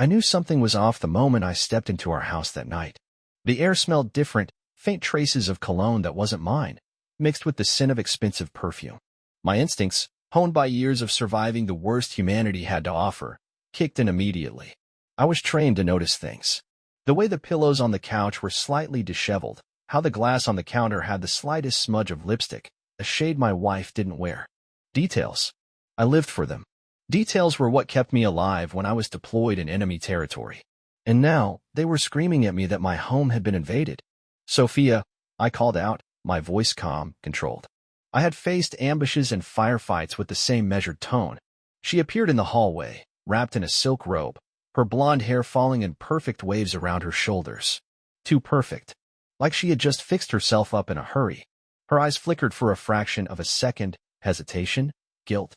I knew something was off the moment I stepped into our house that night. The air smelled different, faint traces of cologne that wasn't mine, mixed with the scent of expensive perfume. My instincts, honed by years of surviving the worst humanity had to offer, kicked in immediately. I was trained to notice things. The way the pillows on the couch were slightly disheveled, how the glass on the counter had the slightest smudge of lipstick, a shade my wife didn't wear. Details. I lived for them. Details were what kept me alive when I was deployed in enemy territory. And now, they were screaming at me that my home had been invaded. "Sophia," I called out, my voice calm, controlled. I had faced ambushes and firefights with the same measured tone. She appeared in the hallway, wrapped in a silk robe, her blonde hair falling in perfect waves around her shoulders. Too perfect. Like she had just fixed herself up in a hurry. Her eyes flickered for a fraction of a second, hesitation, guilt.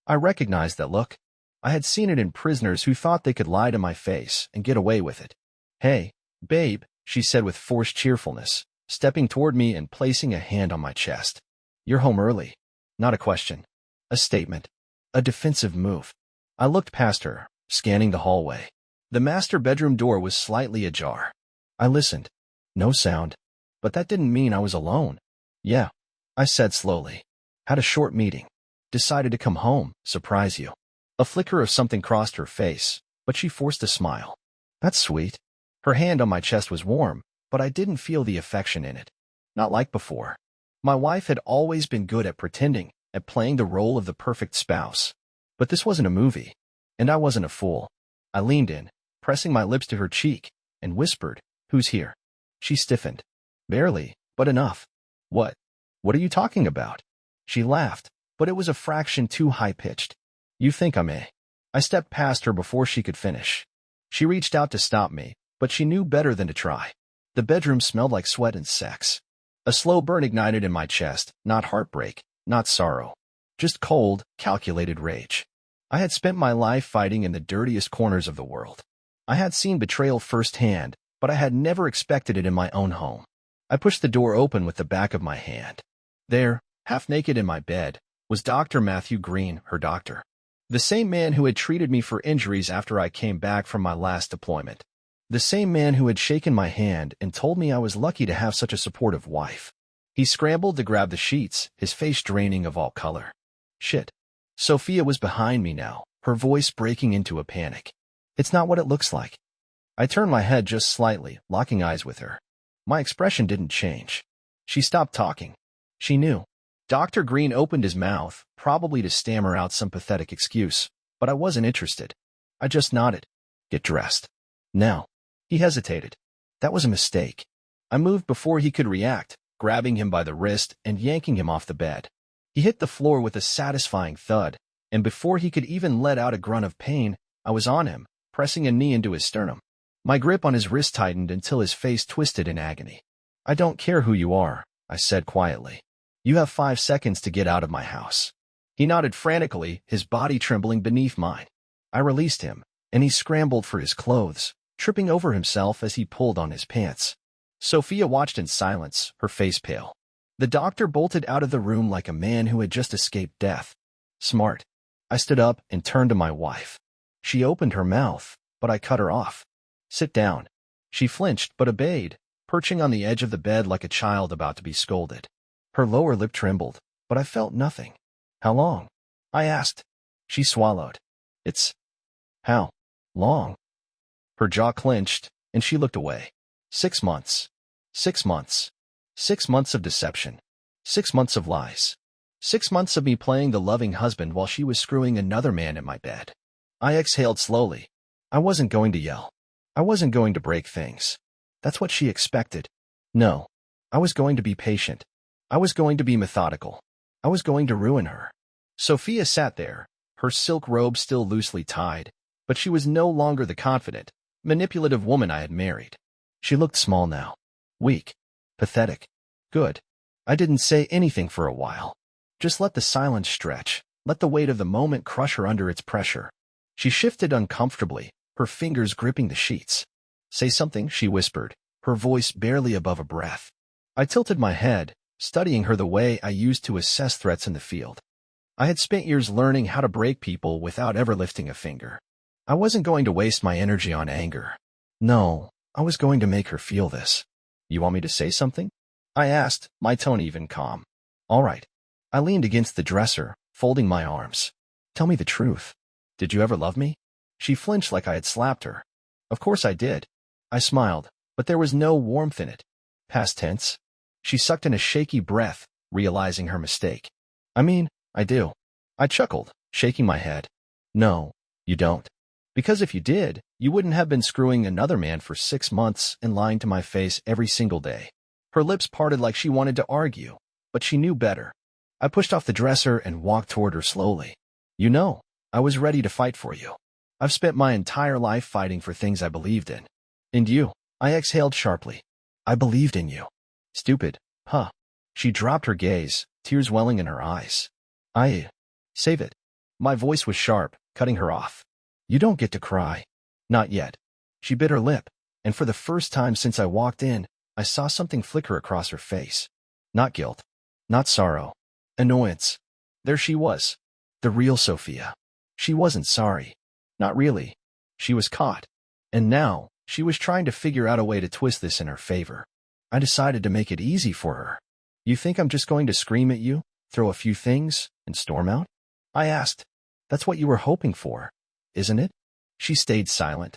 I recognized that look. I had seen it in prisoners who thought they could lie to my face and get away with it. "Hey, babe," she said with forced cheerfulness, stepping toward me and placing a hand on my chest. "You're home early." Not a question. A statement. A defensive move. I looked past her, scanning the hallway. The master bedroom door was slightly ajar. I listened. No sound. But that didn't mean I was alone. "Yeah," I said slowly. "Had a short meeting. Decided to come home, surprise you." A flicker of something crossed her face, but she forced a smile. "That's sweet." Her hand on my chest was warm, but I didn't feel the affection in it. Not like before. My wife had always been good at pretending, at playing the role of the perfect spouse. But this wasn't a movie, and I wasn't a fool. I leaned in, pressing my lips to her cheek, and whispered, "Who's here?" She stiffened. "Barely, but enough." "What? What are you talking about?" She laughed, but it was a fraction too high-pitched. "You think I may." I stepped past her before she could finish. She reached out to stop me, but she knew better than to try. The bedroom smelled like sweat and sex. A slow burn ignited in my chest, not heartbreak, not sorrow. Just cold, calculated rage. I had spent my life fighting in the dirtiest corners of the world. I had seen betrayal firsthand, but I had never expected it in my own home. I pushed the door open with the back of my hand. There, half naked in my bed, was Dr. Matthew Green, her doctor. The same man who had treated me for injuries after I came back from my last deployment. The same man who had shaken my hand and told me I was lucky to have such a supportive wife. He scrambled to grab the sheets, his face draining of all color. Shit. Sophia was behind me now, her voice breaking into a panic. "It's not what it looks like." I turned my head just slightly, locking eyes with her. My expression didn't change. She stopped talking. She knew. Dr. Green opened his mouth, probably to stammer out some pathetic excuse, but I wasn't interested. I just nodded. "Get dressed. Now." He hesitated. That was a mistake. I moved before he could react, grabbing him by the wrist and yanking him off the bed. He hit the floor with a satisfying thud, and before he could even let out a grunt of pain, I was on him, pressing a knee into his sternum. My grip on his wrist tightened until his face twisted in agony. "I don't care who you are," I said quietly. "You have 5 seconds to get out of my house." He nodded frantically, his body trembling beneath mine. I released him, and he scrambled for his clothes, tripping over himself as he pulled on his pants. Sophia watched in silence, her face pale. The doctor bolted out of the room like a man who had just escaped death. Smart. I stood up and turned to my wife. She opened her mouth, but I cut her off. "Sit down." She flinched but obeyed, perching on the edge of the bed like a child about to be scolded. Her lower lip trembled, but I felt nothing. "How long?" I asked. She swallowed. "It's... how long?" Her jaw clenched, and she looked away. 6 months. 6 months. 6 months of deception. 6 months of lies. 6 months of me playing the loving husband while she was screwing another man in my bed. I exhaled slowly. I wasn't going to yell. I wasn't going to break things. That's what she expected. No. I was going to be patient. I was going to be methodical. I was going to ruin her. Sophia sat there, her silk robe still loosely tied, but she was no longer the confident, manipulative woman I had married. She looked small now. Weak. Pathetic. Good. I didn't say anything for a while. Just let the silence stretch, let the weight of the moment crush her under its pressure. She shifted uncomfortably, her fingers gripping the sheets. "Say something," she whispered, her voice barely above a breath. I tilted my head, studying her the way I used to assess threats in the field. I had spent years learning how to break people without ever lifting a finger. I wasn't going to waste my energy on anger. No, I was going to make her feel this. You want me to say something? I asked, my tone even calm. All right. I leaned against the dresser, folding my arms. Tell me the truth. Did you ever love me? She flinched like I had slapped her. Of course I did. I smiled, but there was no warmth in it. Past tense. She sucked in a shaky breath, realizing her mistake. I mean, I do. I chuckled, shaking my head. No, you don't. Because if you did, you wouldn't have been screwing another man for 6 months and lying to my face every single day. Her lips parted like she wanted to argue, but she knew better. I pushed off the dresser and walked toward her slowly. You know, I was ready to fight for you. I've spent my entire life fighting for things I believed in. And you, I exhaled sharply. I believed in you. Stupid, huh? She dropped her gaze, tears welling in her eyes. Save it. My voice was sharp, cutting her off. You don't get to cry. Not yet. She bit her lip, and for the first time since I walked in, I saw something flicker across her face. Not guilt. Not sorrow. Annoyance. There she was. The real Sophia. She wasn't sorry. Not really. She was caught. And now, she was trying to figure out a way to twist this in her favor. I decided to make it easy for her. You think I'm just going to scream at you, throw a few things, and storm out? I asked. That's what you were hoping for, isn't it? She stayed silent.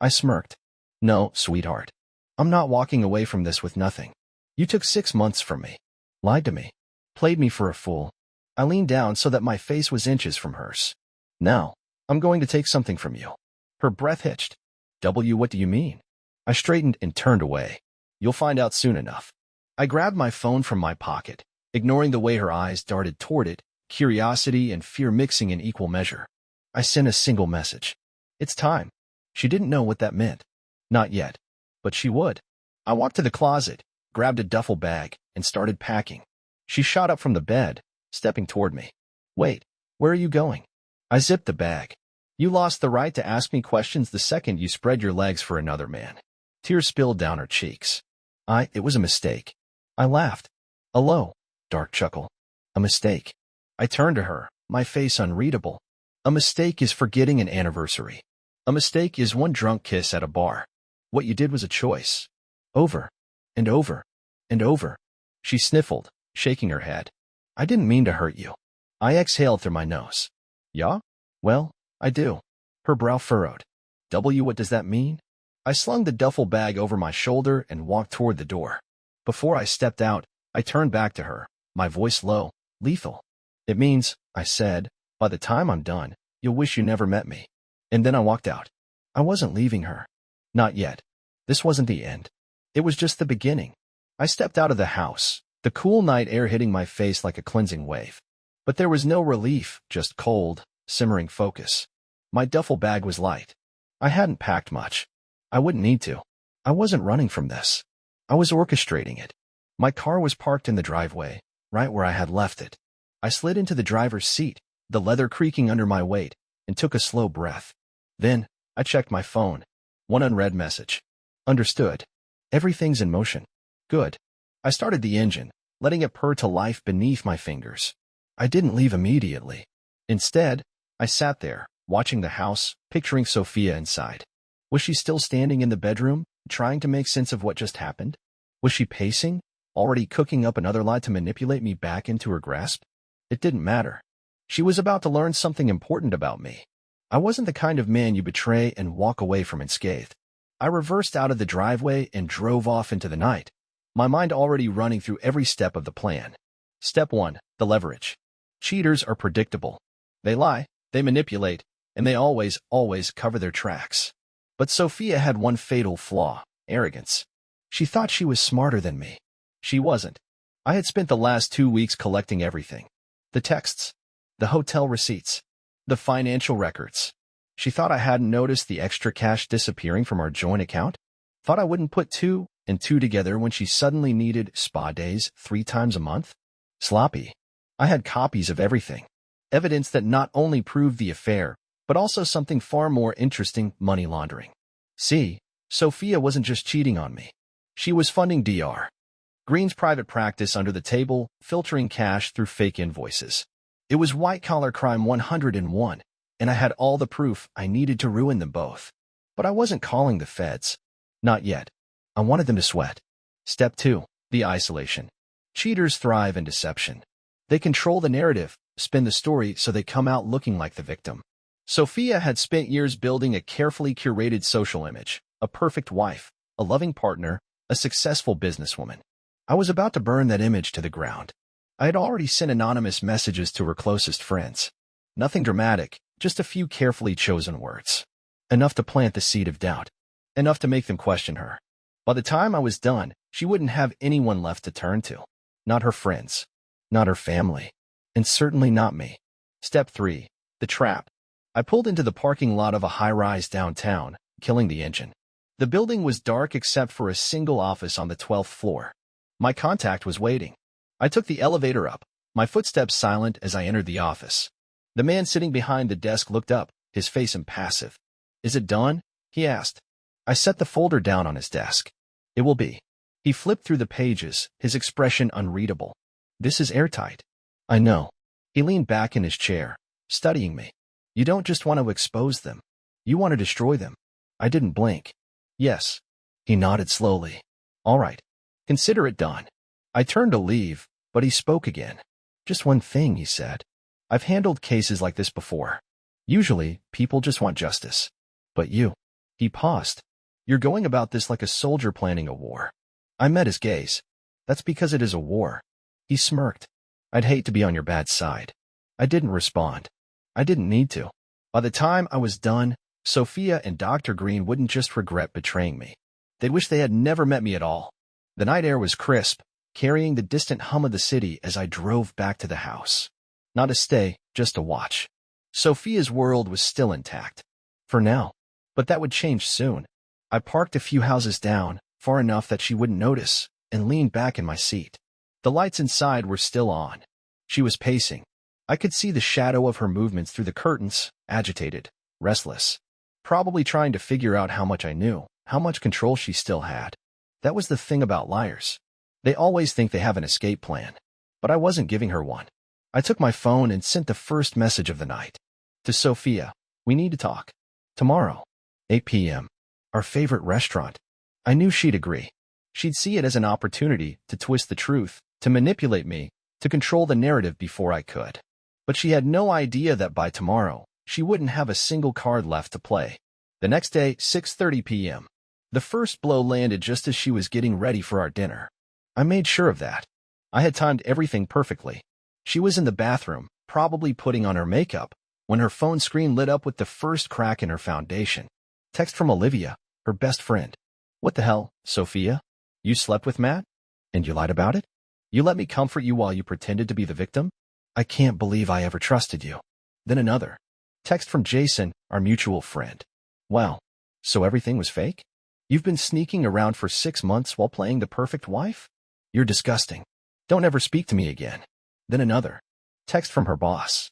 I smirked. No, sweetheart. I'm not walking away from this with nothing. You took 6 months from me. Lied to me. Played me for a fool. I leaned down so that my face was inches from hers. Now, I'm going to take something from you. Her breath hitched. What do you mean? I straightened and turned away. You'll find out soon enough. I grabbed my phone from my pocket, ignoring the way her eyes darted toward it, curiosity and fear mixing in equal measure. I sent a single message. It's time. She didn't know what that meant. Not yet. But she would. I walked to the closet, grabbed a duffel bag, and started packing. She shot up from the bed, stepping toward me. Wait, where are you going? I zipped the bag. You lost the right to ask me questions the second you spread your legs for another man. Tears spilled down her cheeks. It was a mistake. I laughed. A low, dark chuckle. A mistake. I turned to her, my face unreadable. A mistake is forgetting an anniversary. A mistake is one drunk kiss at a bar. What you did was a choice. Over, and over, and over. She sniffled, shaking her head. I didn't mean to hurt you. I exhaled through my nose. Yeah? Well, I do. Her brow furrowed. What does that mean? I slung the duffel bag over my shoulder and walked toward the door. Before I stepped out, I turned back to her, my voice low, lethal. It means, I said, by the time I'm done, you'll wish you never met me. And then I walked out. I wasn't leaving her. Not yet. This wasn't the end. It was just the beginning. I stepped out of the house, the cool night air hitting my face like a cleansing wave. But there was no relief, just cold, simmering focus. My duffel bag was light. I hadn't packed much. I wouldn't need to. I wasn't running from this. I was orchestrating it. My car was parked in the driveway, right where I had left it. I slid into the driver's seat, the leather creaking under my weight, and took a slow breath. Then, I checked my phone. One unread message. Understood. Everything's in motion. Good. I started the engine, letting it purr to life beneath my fingers. I didn't leave immediately. Instead, I sat there, watching the house, picturing Sophia inside. Was she still standing in the bedroom, trying to make sense of what just happened? Was she pacing, already cooking up another lie to manipulate me back into her grasp? It didn't matter. She was about to learn something important about me. I wasn't the kind of man you betray and walk away from unscathed. I reversed out of the driveway and drove off into the night, my mind already running through every step of the plan. Step 1, the leverage. Cheaters are predictable. They lie, they manipulate, and they always cover their tracks. But Sophia had one fatal flaw, arrogance. She thought she was smarter than me. She wasn't. I had spent the last 2 weeks collecting everything. The texts, the hotel receipts, the financial records. She thought I hadn't noticed the extra cash disappearing from our joint account. Thought I wouldn't put 2 and 2 together when she suddenly needed spa days 3 times a month. Sloppy. I had copies of everything. Evidence that not only proved the affair, but also something far more interesting, money laundering. See, Sophia wasn't just cheating on me. She was funding Dr. Green's private practice under the table, filtering cash through fake invoices. It was white-collar crime 101, and I had all the proof I needed to ruin them both. But I wasn't calling the feds. Not yet. I wanted them to sweat. Step 2. The isolation. Cheaters thrive in deception. They control the narrative, spin the story so they come out looking like the victim. Sophia had spent years building a carefully curated social image, a perfect wife, a loving partner, a successful businesswoman. I was about to burn that image to the ground. I had already sent anonymous messages to her closest friends. Nothing dramatic, just a few carefully chosen words. Enough to plant the seed of doubt. Enough to make them question her. By the time I was done, she wouldn't have anyone left to turn to. Not her friends. Not her family. And certainly not me. Step 3. The trap. I pulled into the parking lot of a high-rise downtown, killing the engine. The building was dark except for a single office on the 12th floor. My contact was waiting. I took the elevator up, my footsteps silent as I entered the office. The man sitting behind the desk looked up, his face impassive. "Is it done?" he asked. I set the folder down on his desk. "It will be." He flipped through the pages, his expression unreadable. "This is airtight." "I know." He leaned back in his chair, studying me. "You don't just want to expose them. You want to destroy them." I didn't blink. "Yes." He nodded slowly. "All right. Consider it done." I turned to leave, but he spoke again. "Just one thing," he said. "I've handled cases like this before. Usually, people just want justice. But you." He paused. "You're going about this like a soldier planning a war." I met his gaze. "That's because it is a war." He smirked. "I'd hate to be on your bad side." I didn't respond. I didn't need to. By the time I was done, Sophia and Dr. Green wouldn't just regret betraying me. They'd wish they had never met me at all. The night air was crisp, carrying the distant hum of the city as I drove back to the house. Not to stay, just to watch. Sophia's world was still intact. For now. But that would change soon. I parked a few houses down, far enough that she wouldn't notice, and leaned back in my seat. The lights inside were still on. She was pacing. I could see the shadow of her movements through the curtains, agitated, restless. Probably trying to figure out how much I knew, how much control she still had. That was the thing about liars. They always think they have an escape plan. But I wasn't giving her one. I took my phone and sent the first message of the night. To Sophia, "We need to talk. Tomorrow. 8 p.m. Our favorite restaurant." I knew she'd agree. She'd see it as an opportunity to twist the truth, to manipulate me, to control the narrative before I could. But she had no idea that by tomorrow, she wouldn't have a single card left to play. The next day, 6:30 p.m. The first blow landed just as she was getting ready for our dinner. I made sure of that. I had timed everything perfectly. She was in the bathroom, probably putting on her makeup, when her phone screen lit up with the first crack in her foundation. Text from Olivia, her best friend. "What the hell, Sophia? You slept with Matt? And you lied about it? You let me comfort you while you pretended to be the victim? I can't believe I ever trusted you." Then another. Text from Jason, our mutual friend. "Wow, so everything was fake? You've been sneaking around for 6 months while playing the perfect wife? You're disgusting. Don't ever speak to me again." Then another. Text from her boss.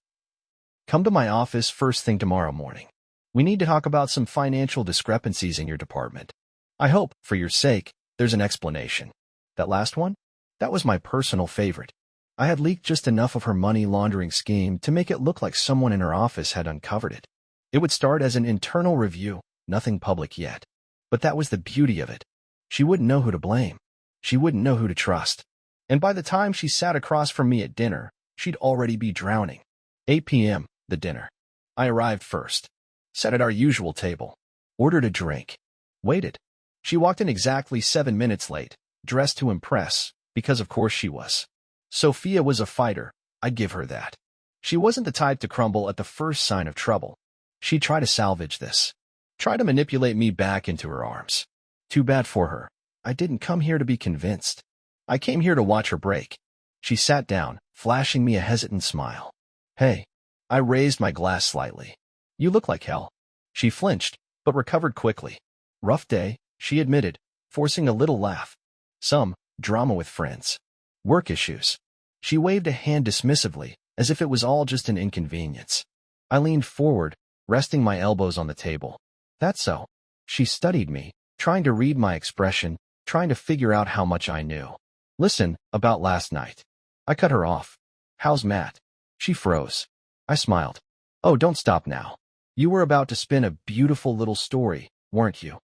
"Come to my office first thing tomorrow morning. We need to talk about some financial discrepancies in your department. I hope, for your sake, there's an explanation." That last one? That was my personal favorite. I had leaked just enough of her money laundering scheme to make it look like someone in her office had uncovered it. It would start as an internal review, nothing public yet. But that was the beauty of it. She wouldn't know who to blame. She wouldn't know who to trust. And by the time she sat across from me at dinner, she'd already be drowning. 8 p.m., the dinner. I arrived first. Sat at our usual table. Ordered a drink. Waited. She walked in exactly 7 minutes late, dressed to impress, because of course she was. Sophia was a fighter, I'd give her that. She wasn't the type to crumble at the first sign of trouble. She'd try to salvage this. Try to manipulate me back into her arms. Too bad for her. I didn't come here to be convinced. I came here to watch her break. She sat down, flashing me a hesitant smile. "Hey." I raised my glass slightly. "You look like hell." She flinched, but recovered quickly. "Rough day," she admitted, forcing a little laugh. "Some drama with friends. Work issues." She waved a hand dismissively, as if it was all just an inconvenience. I leaned forward, resting my elbows on the table. "That's so." She studied me, trying to read my expression, trying to figure out how much I knew. "Listen, about last night." I cut her off. "How's Matt?" She froze. I smiled. Oh, don't stop now. You were about to spin a beautiful little story, weren't you?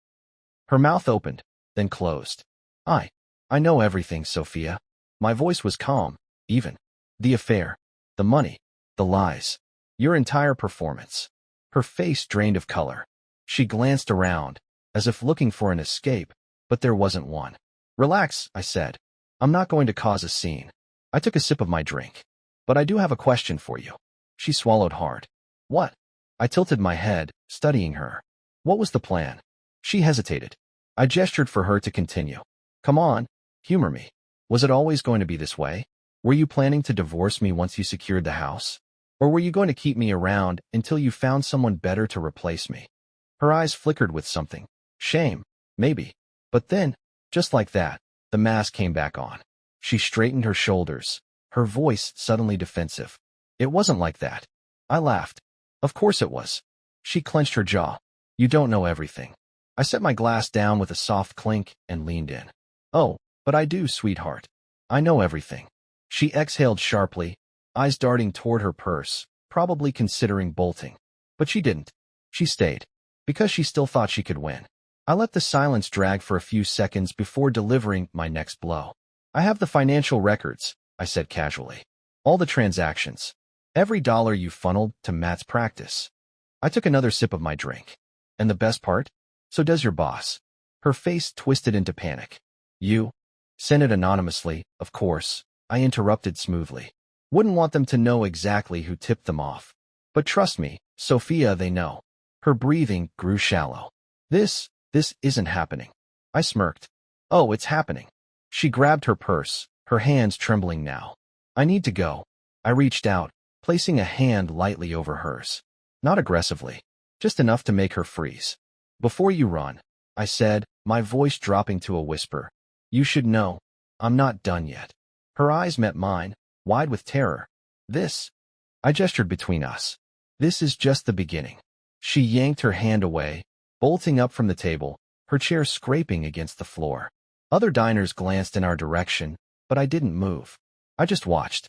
Her mouth opened, then closed. I know everything, Sophia. My voice was calm, even. The affair, the money, the lies, your entire performance. Her face drained of color. She glanced around, as if looking for an escape, but there wasn't one. Relax, I said. I'm not going to cause a scene. I took a sip of my drink. But I do have a question for you. She swallowed hard. What? I tilted my head, studying her. What was the plan? She hesitated. I gestured for her to continue. Come on, humor me. Was it always going to be this way? Were you planning to divorce me once you secured the house? Or were you going to keep me around until you found someone better to replace me? Her eyes flickered with something. Shame, maybe. But then, just like that, the mask came back on. She straightened her shoulders, her voice suddenly defensive. It wasn't like that. I laughed. Of course it was. She clenched her jaw. You don't know everything. I set my glass down with a soft clink and leaned in. Oh, but I do, sweetheart. I know everything. She exhaled sharply, eyes darting toward her purse, probably considering bolting. But she didn't. She stayed, because she still thought she could win. I let the silence drag for a few seconds before delivering my next blow. I have the financial records, I said casually. All the transactions. Every dollar you funneled to Matt's practice. I took another sip of my drink. And the best part? So does your boss. Her face twisted into panic. You? Sent it anonymously, of course, I interrupted smoothly. Wouldn't want them to know exactly who tipped them off. But trust me, Sophia, they know. Her breathing grew shallow. This isn't happening. I smirked. Oh, it's happening. She grabbed her purse, her hands trembling now. I need to go. I reached out, placing a hand lightly over hers. Not aggressively, just enough to make her freeze. Before you run, I said, my voice dropping to a whisper. You should know, I'm not done yet. Her eyes met mine, wide with terror. I gestured between us. This is just the beginning. She yanked her hand away, bolting up from the table, her chair scraping against the floor. Other diners glanced in our direction, but I didn't move. I just watched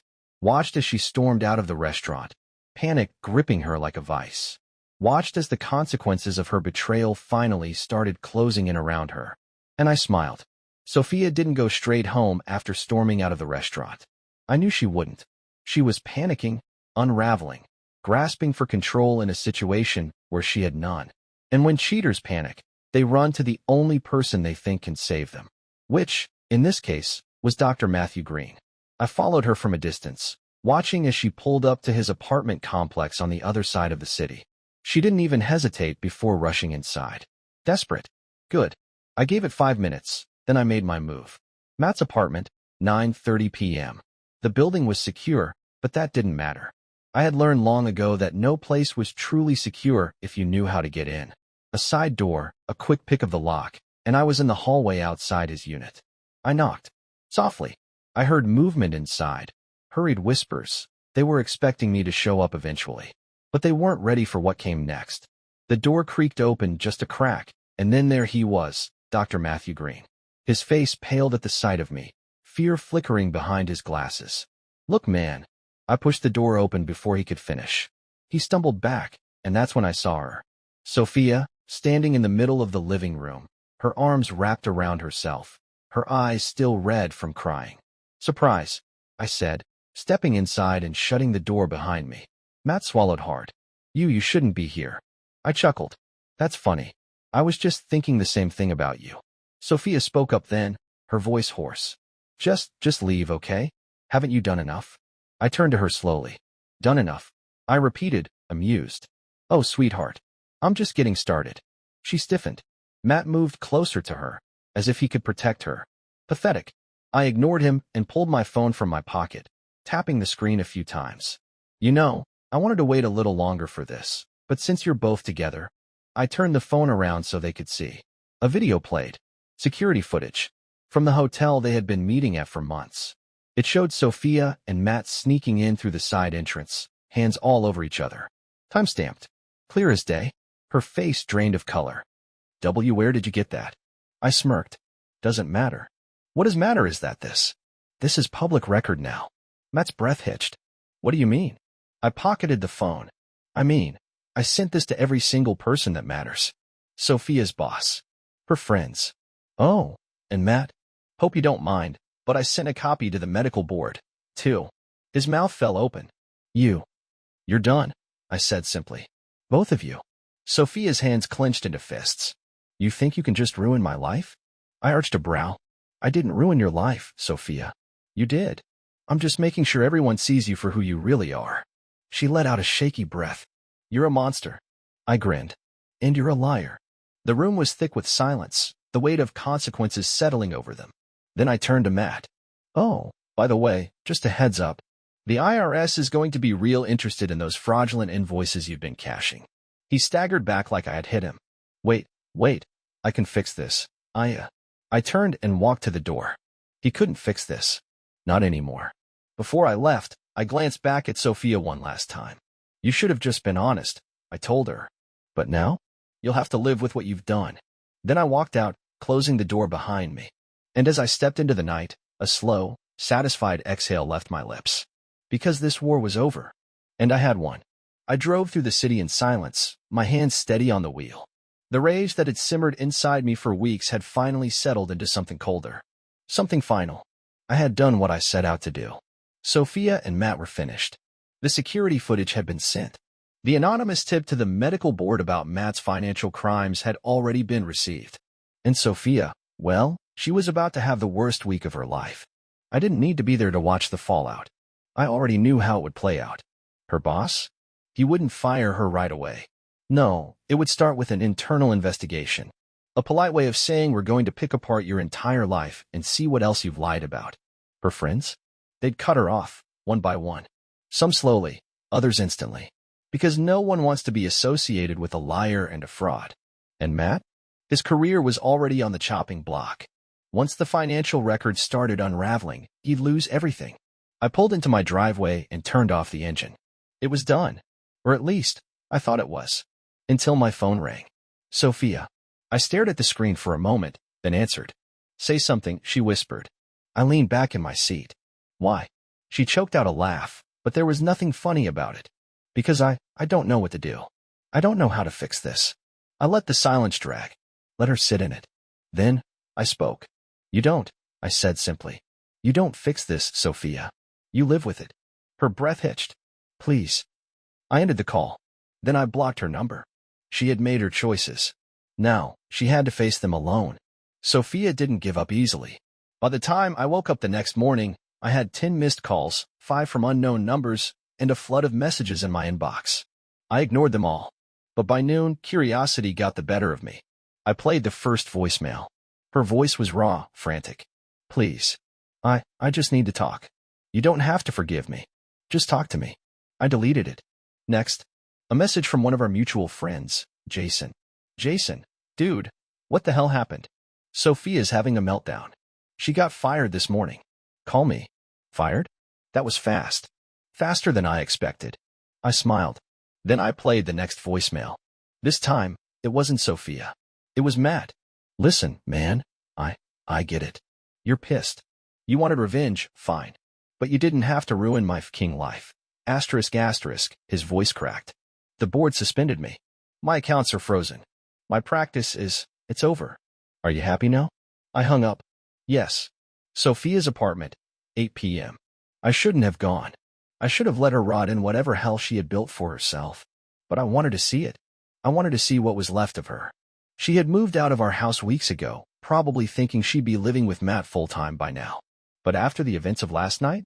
as she stormed out of the restaurant, panic gripping her like a vice. Watched as the consequences of her betrayal finally started closing in around her. And I smiled. Sophia didn't go straight home after storming out of the restaurant. I knew she wouldn't. She was panicking, unraveling, grasping for control in a situation where she had none. And when cheaters panic, they run to the only person they think can save them. Which, in this case, was Dr. Matthew Green. I followed her from a distance, watching as she pulled up to his apartment complex on the other side of the city. She didn't even hesitate before rushing inside. Desperate. Good. I gave it 5 minutes, then I made my move. Matt's apartment, 9:30 p.m. The building was secure, but that didn't matter. I had learned long ago that no place was truly secure if you knew how to get in. A side door, a quick pick of the lock, and I was in the hallway outside his unit. I knocked. Softly. I heard movement inside. Hurried whispers. They were expecting me to show up eventually. But they weren't ready for what came next. The door creaked open just a crack, and then there he was, Dr. Matthew Green. His face paled at the sight of me, fear flickering behind his glasses. Look, man. I pushed the door open before he could finish. He stumbled back, and that's when I saw her. Sophia, standing in the middle of the living room, her arms wrapped around herself, her eyes still red from crying. Surprise, I said, stepping inside and shutting the door behind me. Matt swallowed hard. You shouldn't be here. I chuckled. That's funny. I was just thinking the same thing about you. Sophia spoke up then, her voice hoarse. Just leave, okay? Haven't you done enough? I turned to her slowly. Done enough? I repeated, amused. Oh, sweetheart. I'm just getting started. She stiffened. Matt moved closer to her, as if he could protect her. Pathetic. I ignored him and pulled my phone from my pocket, tapping the screen a few times. You know, I wanted to wait a little longer for this, but since you're both together, I turned the phone around so they could see. A video played. Security footage. From the hotel they had been meeting at for months. It showed Sophia and Matt sneaking in through the side entrance, hands all over each other. Timestamped. Clear as day. Her face drained of color. Where did you get that? I smirked. Doesn't matter. What does matter is that this is public record now. Matt's breath hitched. What do you mean? I pocketed the phone. I mean, I sent this to every single person that matters. Sophia's boss. Her friends. Oh, and Matt? Hope you don't mind, but I sent a copy to the medical board, too. His mouth fell open. You're done, I said simply. Both of you. Sophia's hands clenched into fists. You think you can just ruin my life? I arched a brow. I didn't ruin your life, Sophia. You did. I'm just making sure everyone sees you for who you really are. She let out a shaky breath. You're a monster. I grinned. And you're a liar. The room was thick with silence, the weight of consequences settling over them. Then I turned to Matt. Oh, by the way, just a heads up. The IRS is going to be real interested in those fraudulent invoices you've been cashing. He staggered back like I had hit him. Wait, I can fix this. I turned and walked to the door. He couldn't fix this. Not anymore. Before I left, I glanced back at Sophia one last time. You should have just been honest, I told her. But now, you'll have to live with what you've done. Then I walked out, closing the door behind me. And as I stepped into the night, a slow, satisfied exhale left my lips. Because this war was over. And I had won. I drove through the city in silence, my hands steady on the wheel. The rage that had simmered inside me for weeks had finally settled into something colder. Something final. I had done what I set out to do. Sophia and Matt were finished. The security footage had been sent. The anonymous tip to the medical board about Matt's financial crimes had already been received. And Sophia, well, she was about to have the worst week of her life. I didn't need to be there to watch the fallout. I already knew how it would play out. Her boss? He wouldn't fire her right away. No, it would start with an internal investigation. A polite way of saying we're going to pick apart your entire life and see what else you've lied about. Her friends? They'd cut her off, one by one. Some slowly, others instantly. Because no one wants to be associated with a liar and a fraud. And Matt? His career was already on the chopping block. Once the financial records started unraveling, he'd lose everything. I pulled into my driveway and turned off the engine. It was done. Or at least, I thought it was. Until my phone rang. Sophia. I stared at the screen for a moment, then answered. Say something, she whispered. I leaned back in my seat. Why? She choked out a laugh, but there was nothing funny about it. Because I don't know what to do. I don't know how to fix this. I let the silence drag. Let her sit in it. Then, I spoke. You don't, I said simply. You don't fix this, Sophia. You live with it. Her breath hitched. Please. I ended the call. Then I blocked her number. She had made her choices. Now, she had to face them alone. Sophia didn't give up easily. By the time I woke up the next morning, I had 10 missed calls, 5 from unknown numbers, and a flood of messages in my inbox. I ignored them all. But by noon, curiosity got the better of me. I played the first voicemail. Her voice was raw, frantic. Please. I just need to talk. You don't have to forgive me. Just talk to me. I deleted it. Next, a message from one of our mutual friends, Jason. Jason, dude, what the hell happened? Sophia's having a meltdown. She got fired this morning. Call me. Fired? That was fast. Faster than I expected. I smiled. Then I played the next voicemail. This time, it wasn't Sophia. It was Matt. Listen, man, I get it. You're pissed. You wanted revenge, fine. But you didn't have to ruin my f***ing life. Asterisk asterisk, his voice cracked. The board suspended me. My accounts are frozen. My practice it's over. Are you happy now? I hung up. Yes. Sophia's apartment, 8 p.m. I shouldn't have gone. I should have let her rot in whatever hell she had built for herself. But I wanted to see it. I wanted to see what was left of her. She had moved out of our house weeks ago, probably thinking she'd be living with Matt full-time by now. But after the events of last night,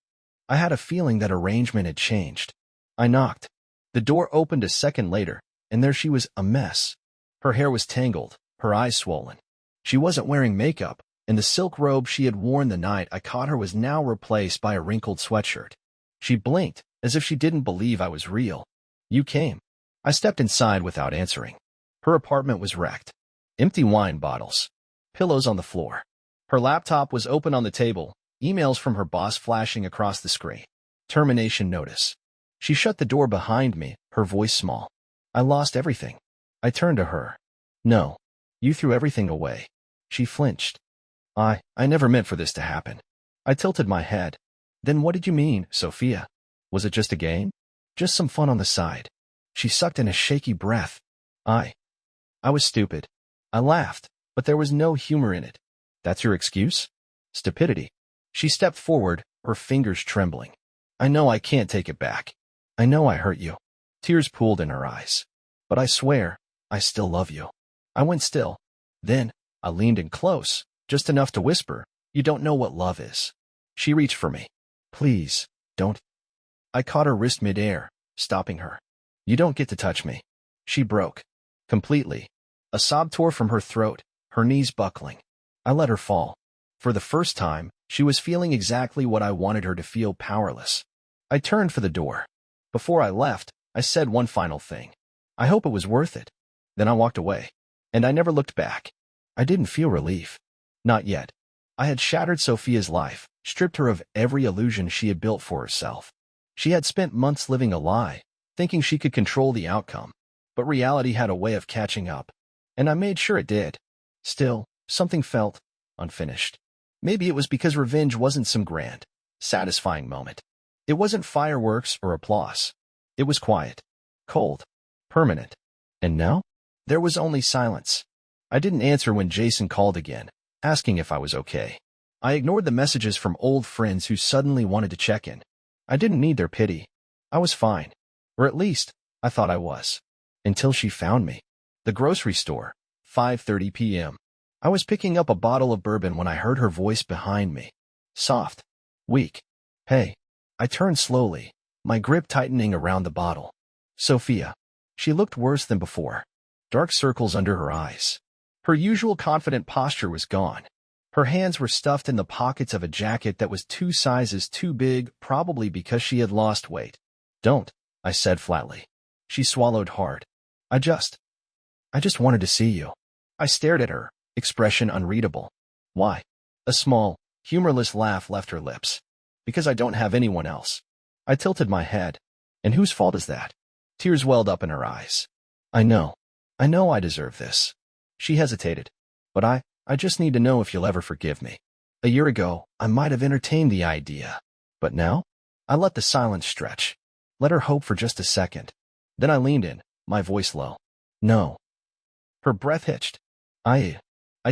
I had a feeling that arrangement had changed. I knocked. The door opened a second later, and there she was, a mess. Her hair was tangled, her eyes swollen. She wasn't wearing makeup, and the silk robe she had worn the night I caught her was now replaced by a wrinkled sweatshirt. She blinked, as if she didn't believe I was real. You came. I stepped inside without answering. Her apartment was wrecked. Empty wine bottles. Pillows on the floor. Her laptop was open on the table, emails from her boss flashing across the screen. Termination notice. She shut the door behind me, her voice small. I lost everything. I turned to her. No. You threw everything away. She flinched. I never meant for this to happen. I tilted my head. Then what did you mean, Sophia? Was it just a game? Just some fun on the side. She sucked in a shaky breath. I was stupid. I laughed, but there was no humor in it. That's your excuse? Stupidity. She stepped forward, her fingers trembling. I know I can't take it back. I know I hurt you. Tears pooled in her eyes. But I swear, I still love you. I went still. Then, I leaned in close, just enough to whisper, you don't know what love is. She reached for me. Please, don't. I caught her wrist midair, stopping her. You don't get to touch me. She broke. Completely. A sob tore from her throat, her knees buckling. I let her fall. For the first time, she was feeling exactly what I wanted her to feel, powerless. I turned for the door. Before I left, I said one final thing. I hope it was worth it. Then I walked away. And I never looked back. I didn't feel relief. Not yet. I had shattered Sophia's life, stripped her of every illusion she had built for herself. She had spent months living a lie, thinking she could control the outcome. But reality had a way of catching up. And I made sure it did. Still, something felt unfinished. Maybe it was because revenge wasn't some grand, satisfying moment. It wasn't fireworks or applause. It was quiet, cold, permanent. And now? There was only silence. I didn't answer when Jason called again, asking if I was okay. I ignored the messages from old friends who suddenly wanted to check in. I didn't need their pity. I was fine. Or at least, I thought I was. Until she found me. The grocery store, 5:30 p.m. I was picking up a bottle of bourbon when I heard her voice behind me. Soft. Weak. Hey. I turned slowly, my grip tightening around the bottle. Sophia. She looked worse than before. Dark circles under her eyes. Her usual confident posture was gone. Her hands were stuffed in the pockets of a jacket that was 2 sizes too big, probably because she had lost weight. Don't, I said flatly. She swallowed hard. I just wanted to see you. I stared at her, expression unreadable. Why? A small, humorless laugh left her lips. Because I don't have anyone else. I tilted my head. And whose fault is that? Tears welled up in her eyes. I know I deserve this. She hesitated. But I just need to know if you'll ever forgive me. A year ago, I might have entertained the idea. But now? I let the silence stretch. Let her hope for just a second. Then I leaned in, my voice low. No. Her breath hitched. I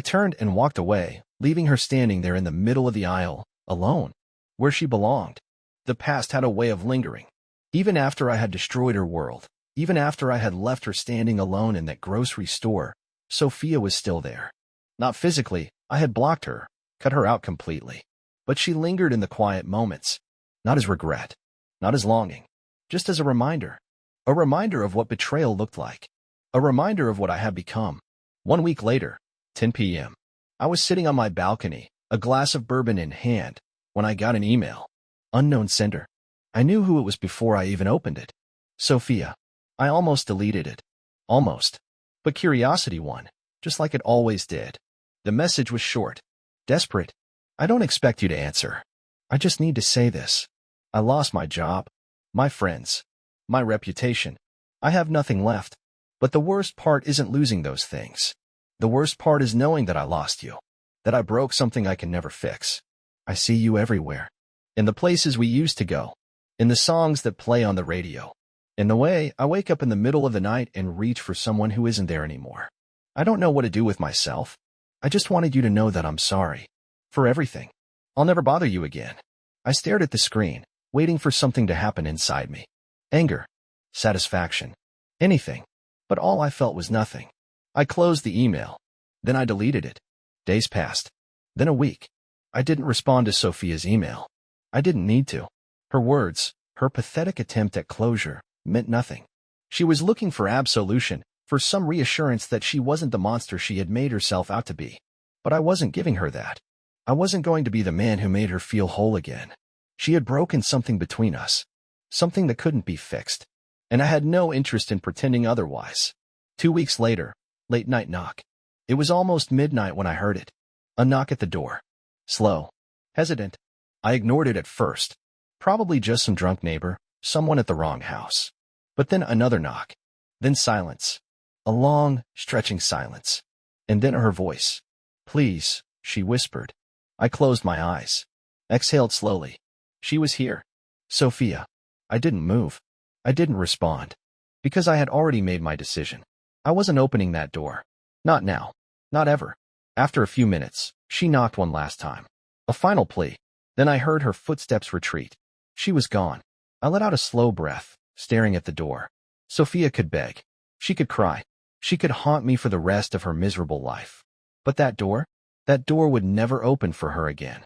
turned and walked away, leaving her standing there in the middle of the aisle, alone, where she belonged. The past had a way of lingering. Even after I had destroyed her world, even after I had left her standing alone in that grocery store, Sophia was still there. Not physically, I had blocked her, cut her out completely. But she lingered in the quiet moments, not as regret, not as longing, just as a reminder of what betrayal looked like, a reminder of what I had become. 1 week later, 10 p.m., I was sitting on my balcony, a glass of bourbon in hand, when I got an email. Unknown sender. I knew who it was before I even opened it. Sophia. I almost deleted it. Almost. But curiosity won, just like it always did. The message was short. Desperate. I don't expect you to answer. I just need to say this. I lost my job, my friends, my reputation. I have nothing left. But the worst part isn't losing those things. The worst part is knowing that I lost you, that I broke something I can never fix. I see you everywhere. In the places we used to go, in the songs that play on the radio, in the way I wake up in the middle of the night and reach for someone who isn't there anymore. I don't know what to do with myself. I just wanted you to know that I'm sorry. For everything. I'll never bother you again. I stared at the screen, waiting for something to happen inside me. Anger. Satisfaction. Anything. But all I felt was nothing. I closed the email. Then I deleted it. Days passed. Then a week. I didn't respond to Sophia's email. I didn't need to. Her words, her pathetic attempt at closure, meant nothing. She was looking for absolution, for some reassurance that she wasn't the monster she had made herself out to be. But I wasn't giving her that. I wasn't going to be the man who made her feel whole again. She had broken something between us. Something that couldn't be fixed. And I had no interest in pretending otherwise. 2 weeks later, late night knock. It was almost midnight when I heard it. A knock at the door. Slow. Hesitant. I ignored it at first. Probably just some drunk neighbor, someone at the wrong house. But then another knock. Then silence. A long, stretching silence. And then her voice. Please, she whispered. I closed my eyes. Exhaled slowly. She was here. Sophia. I didn't move. I didn't respond. because I had already made my decision. I wasn't opening that door. Not now. Not ever. After a few minutes, she knocked one last time. A final plea. Then I heard her footsteps retreat. She was gone. I let out a slow breath, staring at the door. Sophia could beg. She could cry. She could haunt me for the rest of her miserable life. But that door would never open for her again.